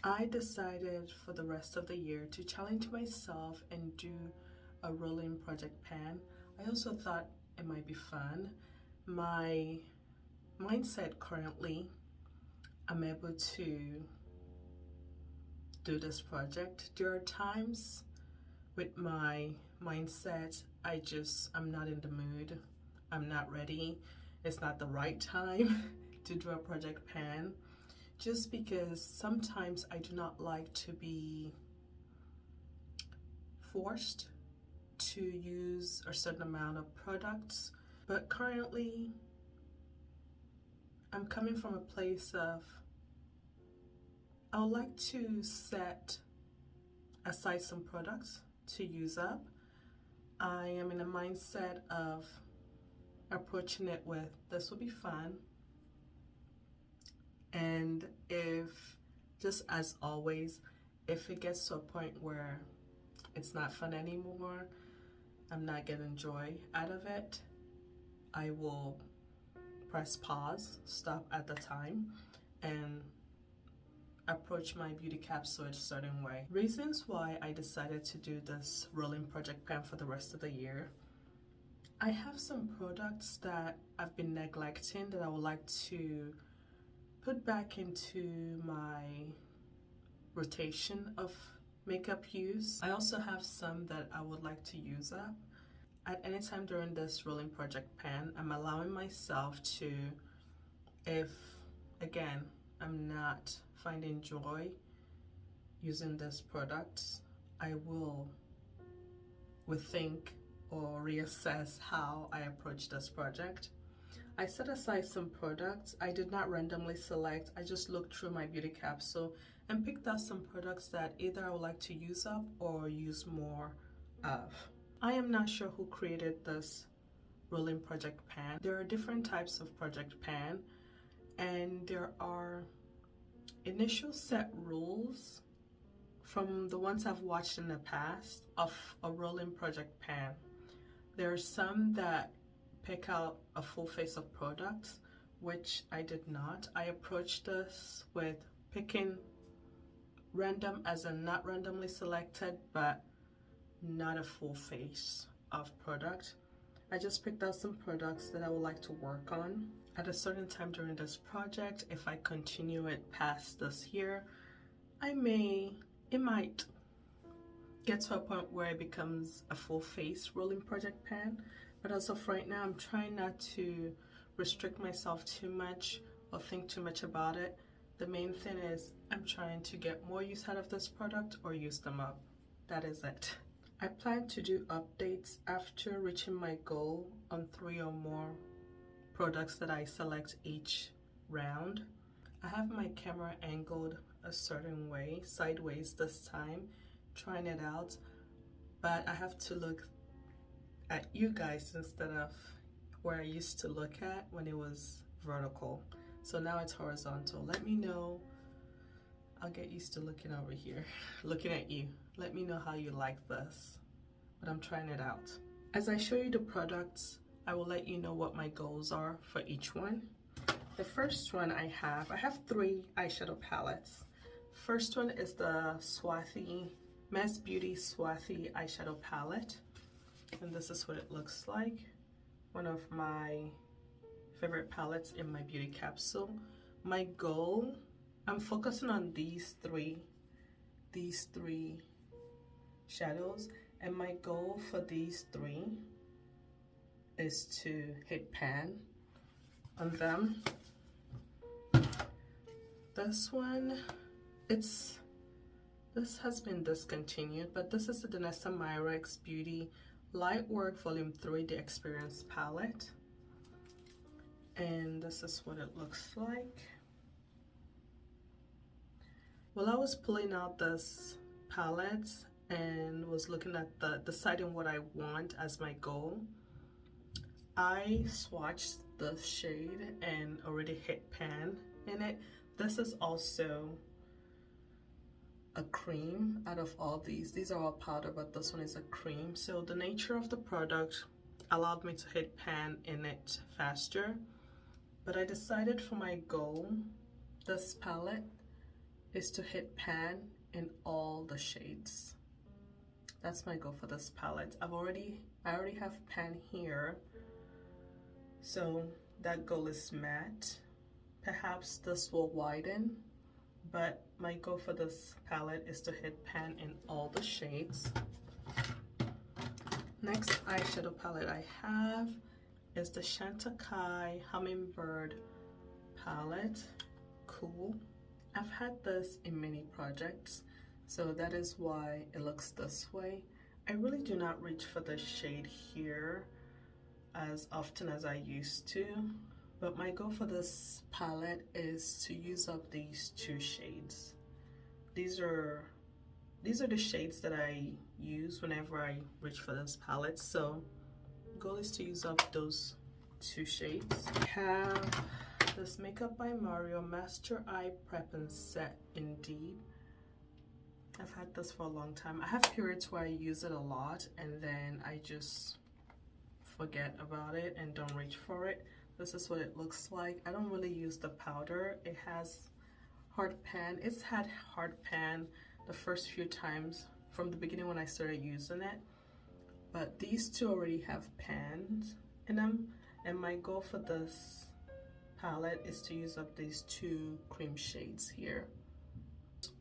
I decided for the rest of the year to challenge myself and do a rolling project pan. I also thought it might be fun. My mindset currently, I'm able to do this project. There are times with my mindset, I'm not in the mood. I'm not ready. It's not the right time to do a project pan. Just because sometimes I do not like to be forced to use a certain amount of products. But currently, I'm coming from a place of, I would like to set aside some products to use up. I am in a mindset of approaching it with, this will be fun. And if, just as always, if it gets to a point where it's not fun anymore, I'm not getting joy out of it, I will press pause, stop at the time, and approach my beauty capsule a certain way. Reasons why I decided to do this rolling project pan for the rest of the year. I have some products that I've been neglecting that I would like to put back into my rotation of makeup use. I also have some that I would like to use up. At any time during this rolling project pan, I'm allowing myself to, if again I'm not finding joy using this product, I will rethink or reassess how I approach this project. I set aside some products. I did not randomly select. I just looked through my beauty capsule and picked out some products that either I would like to use up or use more of. I am not sure who created this rolling project pan. There are different types of project pan, and there are initial set rules from the ones I've watched in the past of a rolling project pan. There are some that pick out a full face of products, which I did not. I approached this with picking random, as in not randomly selected, but not a full face of product. I just picked out some products that I would like to work on at a certain time during this project. If I continue it past this year, it might get to a point where it becomes a full face rolling project pan. But as of right now, I'm trying not to restrict myself too much or think too much about it. The main thing is I'm trying to get more use out of this product or use them up. That is it. I plan to do updates after reaching my goal on 3 or more products that I select each round. I have my camera angled a certain way, sideways this time, trying it out, but I have to look at you guys instead of where I used to look at when it was vertical. So now it's horizontal. Let me know. I'll get used to looking over here, looking at you. Let me know how you like this, but I'm trying it out. As I show you the products, I will let you know what my goals are for each one. The first one I have 3 eyeshadow palettes. First one is the Swathi, Mass Beauty Swathi eyeshadow palette. And this is what it looks like. One of my favorite palettes in my beauty capsule. My goal, I'm focusing on these three shadows, and my goal for these 3 is to hit pan on them. This one, this has been discontinued, but this is the Danessa Myrex Beauty Lightwork Volume 3 The Experience palette, and this is what it looks like. While I was pulling out this palette and was looking at deciding what I want as my goal, I swatched the shade and already hit pan in it. This is also a cream. Out of all these are all powder, but this one is a cream. So the nature of the product allowed me to hit pan in it faster. But I decided for my goal, this palette is to hit pan in all the shades. That's my goal for this palette. I already have pan here, so that goal is met. Perhaps this will widen, but my goal for this palette is to hit pan in all the shades. Next eyeshadow palette I have is the Chantecaille Hummingbird palette. Cool. I've had this in many projects, so that is why it looks this way. I really do not reach for the shade here as often as I used to, but my goal for this palette is to use up these two shades. These are the shades that I use whenever I reach for this palette, so the goal is to use up those two shades. I have this Makeup by Mario Master Eye Prep and Set Indeed. I've had this for a long time. I have periods where I use it a lot and then I just forget about it and don't reach for it. This is what it looks like. I don't really use the powder. It has hard pan. It's had hard pan the first few times from the beginning when I started using it, but these two already have pans in them, and my goal for this palette is to use up these two cream shades here.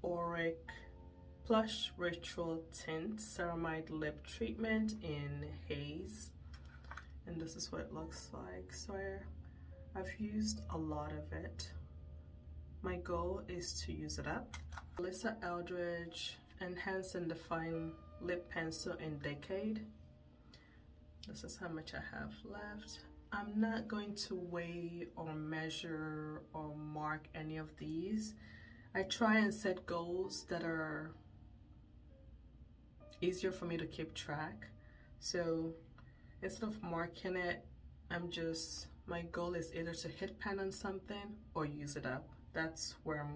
Auric Plush Ritual Tint Ceramide Lip Treatment in Haze, and this is what it looks like. So I've used a lot of it. My goal is to use it up. Alyssa Eldridge Enhance and Define Lip Pencil in Decade. This is how much I have left. I'm not going to weigh or measure or mark any of these. I try and set goals that are easier for me to keep track. So instead of marking it, my goal is either to hit pan on something or use it up. That's where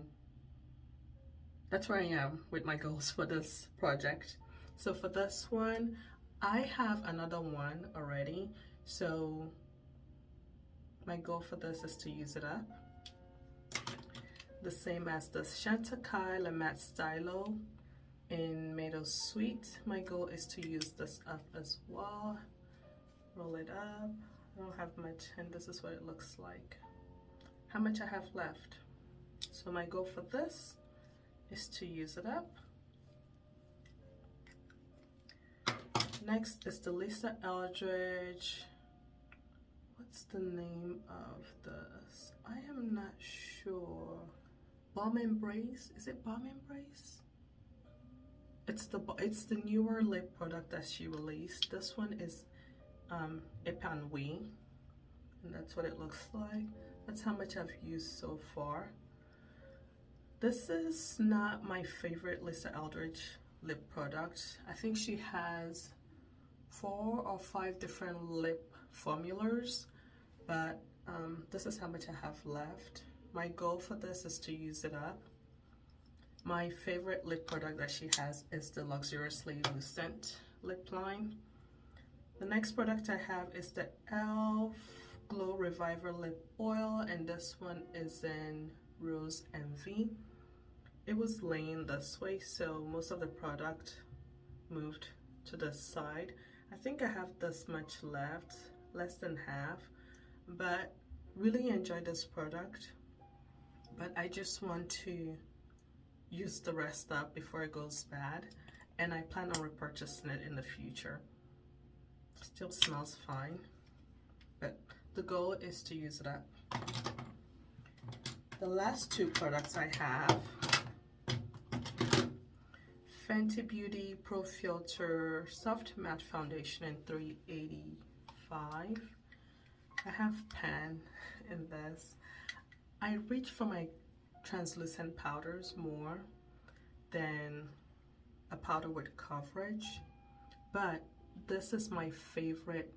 I am with my goals for this project. So for this one, I have another one already. So my goal for this is to use it up. The same as the Chantecaille Le Matte Stylo in Meadow Sweet. My goal is to use this up as well. Roll it up. I don't have much, and this is what it looks like. How much I have left. So my goal for this is to use it up. Next is the Lisa Eldridge. What's the name of this? I am not sure. Balm Embrace? Is it Balm Embrace? It's the newer lip product that she released. This one is Epanouie, and that's what it looks like. That's how much I've used so far. This is not my favorite Lisa Eldridge lip product. I think she has 4 or 5 different lip formulas, but this is how much I have left. My goal for this is to use it up. My favorite lip product that she has is the Luxuriously Lucent lip line. The next product I have is the e.l.f. Glow Reviver Lip Oil, and this one is in Rose Envy. It was laying this way, so most of the product moved to the side. I think I have this much left, less than half, but really enjoy this product. But I just want to use the rest up before it goes bad, and I plan on repurchasing it in the future. Still smells fine, but the goal is to use it up. The last two products I have, Fenty Beauty Pro Filter Soft Matte Foundation in 385. I have pan in this. I reach for my translucent powders more than a powder with coverage, but this is my favorite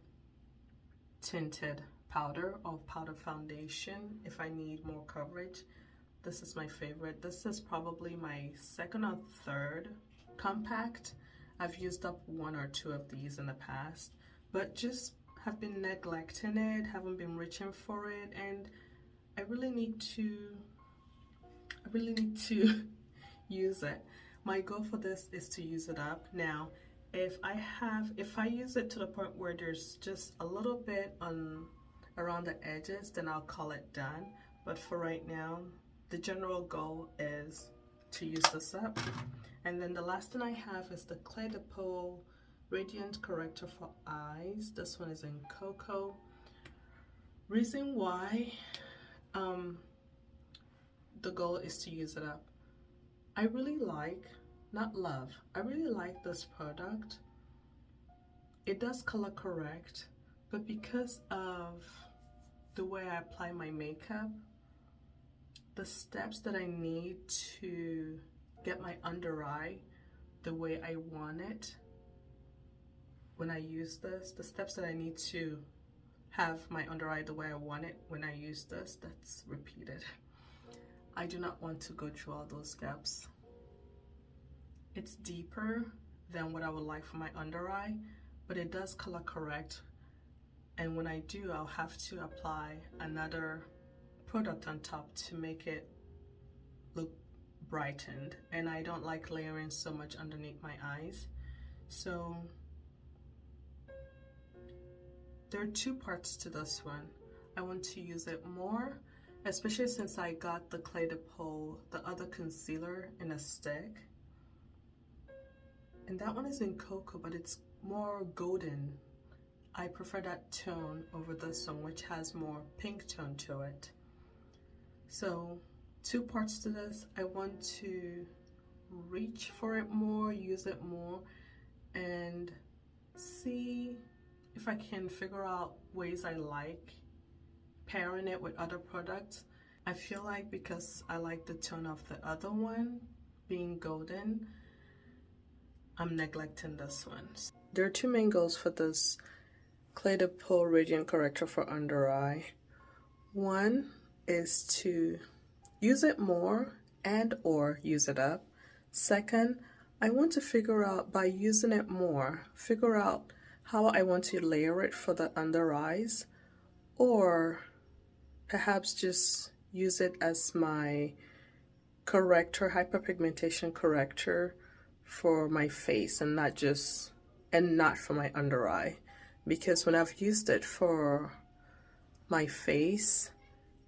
tinted powder or powder foundation. If I need more coverage, this is my favorite. This is probably my second or third compact. I've used up 1 or 2 of these in the past, but just have been neglecting it, haven't been reaching for it, and I really need to use it. My goal for this is to use it up. Now, if I use it to the point where there's just a little bit on around the edges, then I'll call it done. But for right now, the general goal is to use this up. And then the last thing I have is the Clé de Peau Radiant Corrector for Eyes. This one is in Cocoa. Reason why the goal is to use it up. I really like, not love, I really like this product. It does color correct, but because of the way I apply my makeup, the steps that I need to get my under eye the way I want it when I use this, the steps that I need to have my under eye the way I want it when I use this, that's repeated. I do not want to go through all those steps. It's deeper than what I would like for my under eye, but it does color correct. And when I do, I'll have to apply another product on top to make it look brightened. And I don't like layering so much underneath my eyes. So there are two parts to this one. I want to use it more, especially since I got the Clé de Peau, the other concealer in a stick. And that one is in Cocoa, but it's more golden. I prefer that tone over this one, which has more pink tone to it. So two parts to this. I want to reach for it more, use it more, and see if I can figure out ways I like pairing it with other products. I feel like because I like the tone of the other one being golden, I'm neglecting this one. There are two main goals for this Clé de Peau Radiant Corrector for Under Eye. One is to use it more and or use it up. Second, I want to figure out, by using it more, figure out how I want to layer it for the under eyes, or perhaps just use it as my corrector, hyperpigmentation corrector for my face, and not for my under eye. Because when I've used it for my face,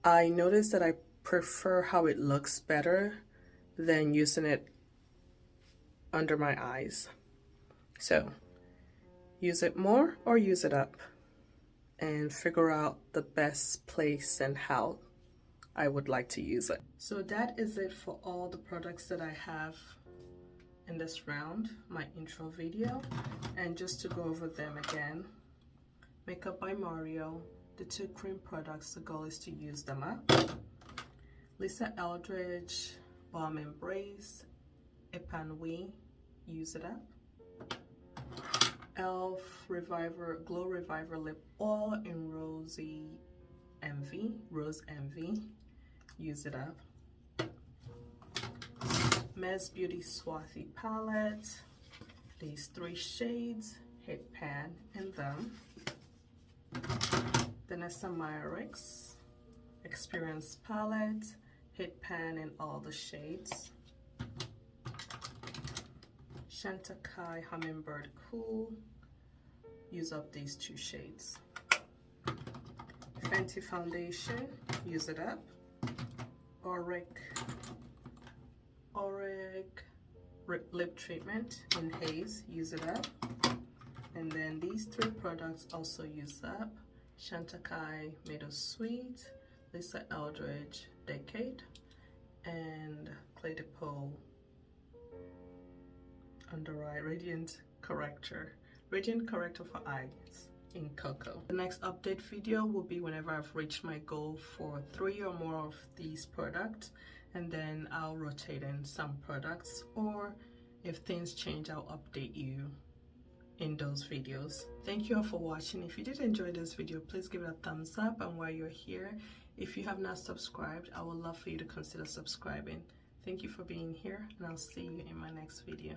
I noticed that I prefer how it looks better than using it under my eyes. So use it more or use it up, and figure out the best place and how I would like to use it. So that is it for all the products that I have in this round, my intro video. And just to go over them again, Makeup by Mario, the two cream products, the goal is to use them up. Lisa Eldridge Balm Embrace Epanouie, use it up. e.l.f. Glow Reviver Lip Oil in Rose Envy, use it up. Mes Beauty Swathi Palette, these three shades, hit pan in them. Vanessa Meyerix Experience Palette, hit pan in all the shades. Chantecaille Hummingbird Cool, use up these two shades. Fenty Foundation, use it up. Auric Lip Treatment in Haze, use it up. And then these three products also use up. Chantecaille Meadow Sweet, Lisa Eldridge Decade, and Clé de Peau Under Eye Radiant Corrector for Eyes in Cocoa. The next update video will be whenever I've reached my goal for 3 or more of these products, and then I'll rotate in some products, or if things change, I'll update you in those videos. Thank you all for watching. If you did enjoy this video, please give it a thumbs up, and while you're here, if you have not subscribed, I would love for you to consider subscribing. Thank you for being here, and I'll see you in my next video.